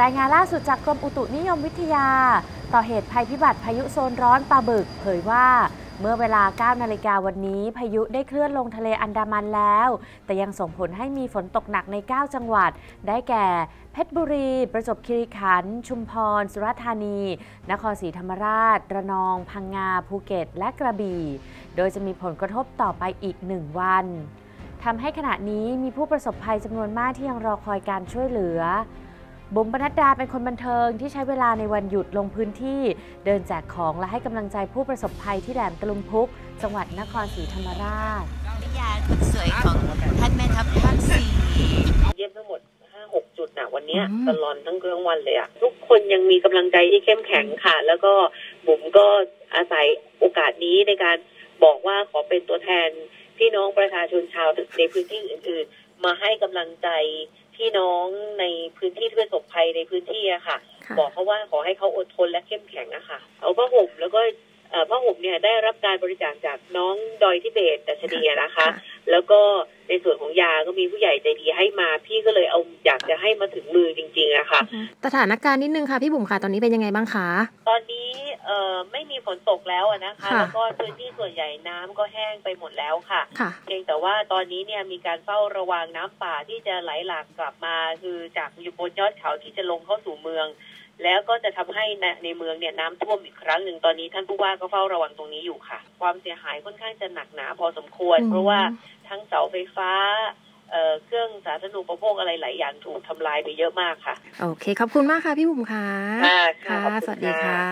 รายงานล่าสุดจากกรมอุตุนิยมวิทยาต่อเหตุภัยพิบัติพายุโซนร้อนปลาบึกเผยว่าเมื่อเวลา 9 นาฬิกาวันนี้พายุได้เคลื่อนลงทะเลอันดามันแล้วแต่ยังส่งผลให้มีฝนตกหนักใน 9 จังหวัดได้แก่เพชรบุรีประจวบคีรีขันธ์ชุมพรสุราษฎร์ธานีนครศรีธรรมราชระนองพังงาภูเก็ตและกระบี่โดยจะมีผลกระทบต่อไปอีก1 วันทำให้ขณะนี้มีผู้ประสบภัยจำนวนมากที่ยังรอคอยการช่วยเหลือบุ๋มปนัดดาเป็นคนบันเทิงที่ใช้เวลาในวันหยุดลงพื้นที่เดินแจกของและให้กำลังใจผู้ประสบภัยที่แหลมตะลุมพุกจังหวัดนครศรีธรรมราชนิยายคนสวยของท่านแม่ทัพภาค 4เยี่ยมทั้งหมด 5-6 จุดนะวันนี้ตลอดทั้งวันเลยอะทุกคนยังมีกำลังใจที่เข้มแข็งค่ะแล้วก็บุ๋มก็อาศัยโอกาสนี้ในการบอกว่าขอเป็นตัวแทนพี่น้องประชาชนชาวในพื้นที่อื่นๆมาให้กำลังใจพี่น้องในพื้นที่ที่ประสบภัยในพื้นที่อะค่ะบอกเขาว่าขอให้เขาอดทนและเข้มแข็งอะค่ะเอาผ้าห่มแล้วก็ผ้าห่มเนี่ยได้รับการบริจาคจากน้องดอยทิเบตดัชนีนะคะแล้วก็ในส่วนของยาก็มีผู้ใหญ่ใจดีให้มาพี่ก็เลยเอาอยากจะให้มาถึงมือจริงๆอะค่ะสถานการณ์นิดนึงค่ะพี่บุ๋มค่ะตอนนี้เป็นยังไงบ้างคะตอนนี้ไม่มีฝนตกแล้วนะคะแล้วก็พื้นที่ส่วนใหญ่น้ำก็แห้งไปหมดแล้วค่ะเพียงแต่ว่าตอนนี้เนี่ยมีการเฝ้าระวังน้ำป่าที่จะไหลหลากกลับมาคือจากอยู่บนยอดเขาที่จะลงเข้าสู่เมืองแล้วก็จะทำให้ในเมืองเนี่ยน้ำท่วมอีกครั้งหนึ่งตอนนี้ท่านผู้ว่าก็เฝ้าระวังตรงนี้อยู่ค่ะความเสียหายค่อนข้างจะหนักหนาพอสมควรเพราะว่าทั้งเสาไฟฟ้าเครื่องสาธารณูปโภคอะไรหลายอย่างถูกทำลายไปเยอะมากค่ะโอเคขอบคุณมากค่ะพี่บุ๋มค่ะค่ะสวัสดีค่ะ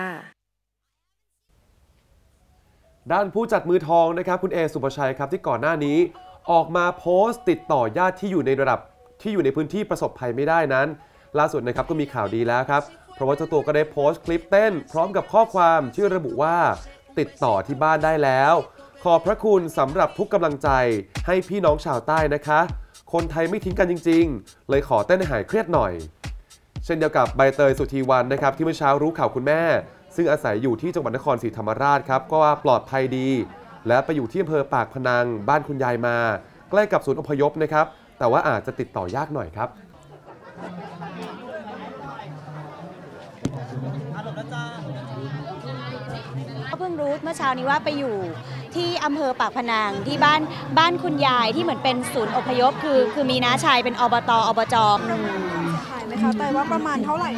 ด้านผู้จัดมือทองนะครับคุณเอสุภชัยครับที่ก่อนหน้านี้ออกมาโพสต์ติดต่อญาติที่อยู่ในระดับที่อยู่ในพื้นที่ประสบภัยไม่ได้นั้นล่าสุดนะครับก็มีข่าวดีแล้วครับเพราะว่าเจ้าตัวก็ได้โพสต์คลิปเต้นพร้อมกับข้อความชื่อระบุว่าติดต่อที่บ้านได้แล้วขอบพระคุณสำหรับทุกกำลังใจให้พี่น้องชาวใต้นะคะคนไทยไม่ทิ้งกันจริงๆเลยขอเต้นให้หายเครียดหน่อยเช่นเดียวกับใบเตยสุธีวรรณนะครับที่เมื่อเช้ารู้ข่าวคุณแม่ซึ่งอาศัยอยู่ที่จังหวัดนครศรีธรรมราชครับก็ว่าปลอดภัยดีและไปอยู่ที่อำเภอปากพนังบ้านคุณยายมาใกล้กับศูนย์อพยพนะครับแต่ว่าอาจจะติดต่อยากหน่อยครับก็เพิ่งรู้เมื่อเช้านี้ว่าไปอยู่ที่อำเภอปากพนังที่บ้านคุณยายที่เหมือนเป็นศูนย์อพยพคือมีน้าชายเป็นอบจขายไหมคะแต่ว่าประมาณเท่าไหร่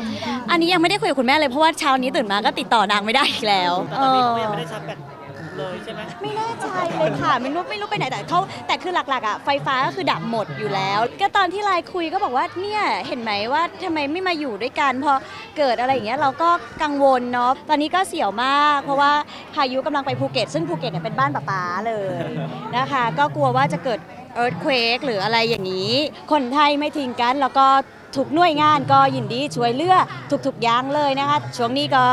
อันนี้ยังไม่ได้คุยกับคุณแม่เลยเพราะว่าเช้านี้ตื่นมาก็ติดต่อนางไม่ได้อีกแล้วตอนนี้เขายังไม่ได้ชาร์จแบตเลยใช่ไหมไม่แน่ใจเลยค่ะไม่รู้ไปไหนแต่คือหลักๆอ่ะไฟฟ้าก็คือดับหมดอยู่แล้วก็ตอนที่ไลน์คุยก็บอกว่าเนี่ยเห็นไหมว่าทำไมไม่มาอยู่ด้วยกันพอเกิดอะไรอย่างเงี้ยเราก็กังวลเนาะตอนนี้ก็เสี่ยวมากเพราะว่าพายุกำลังไปภูเก็ตซึ่งภูเก็ตเนี่ยเป็นบ้านป๊าเลยนะคะก็กลัวว่าจะเกิดearthquake หรืออะไรอย่างนี้คนไทยไม่ทิ้งกันแล้วก็ทุกหน่วยงานก็ยินดีช่วยเหลือทุกอย่างเลยนะคะช่วงนี้ก็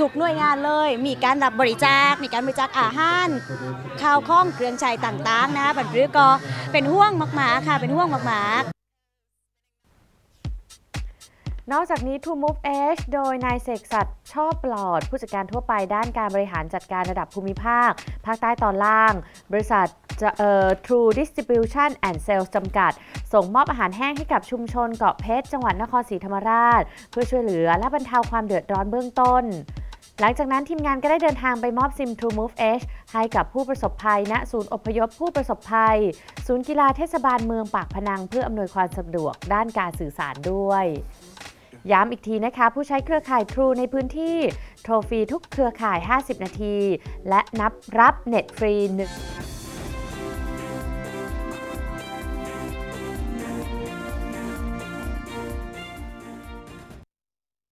ทุกหน่วยงานเลยมีการรับบริจาคมีการบริจาคอาหารข้าวของเครื่องใช้ต่างๆนะคะบัดนี้ก็เป็นห่วงมากๆค่ะเป็นห่วงมากๆนอกจากนี้ True Move Edge โดยนายเสกสรรชอบปลอดผู้จัดการทั่วไปด้านการบริหารจัดการระดับภูมิภาคภาคใต้ตอนล่างบริษัทTrue Distribution and Sales จำกัดส่งมอบอาหารแห้งให้กับชุมชนเกาะเพชรจังหวัดนครศรีธรรมราชเพื่อช่วยเหลือและบรรเทาความเดือดร้อนเบื้องต้นหลังจากนั้นทีมงานก็ได้เดินทางไปมอบซิม True Move Edge ให้กับผู้ประสบภัยณศูนย์อพยพผู้ประสบภัยศูนย์กีฬาเทศบาลเมืองปากพนังเพื่ออำนวยความสะดวกด้านการสื่อสารด้วยย้ำอีกทีนะคะผู้ใช้เครือข่าย True ในพื้นที่โทรฟรีทุกเครือข่าย50 นาทีและนับรับเน็ตฟรี1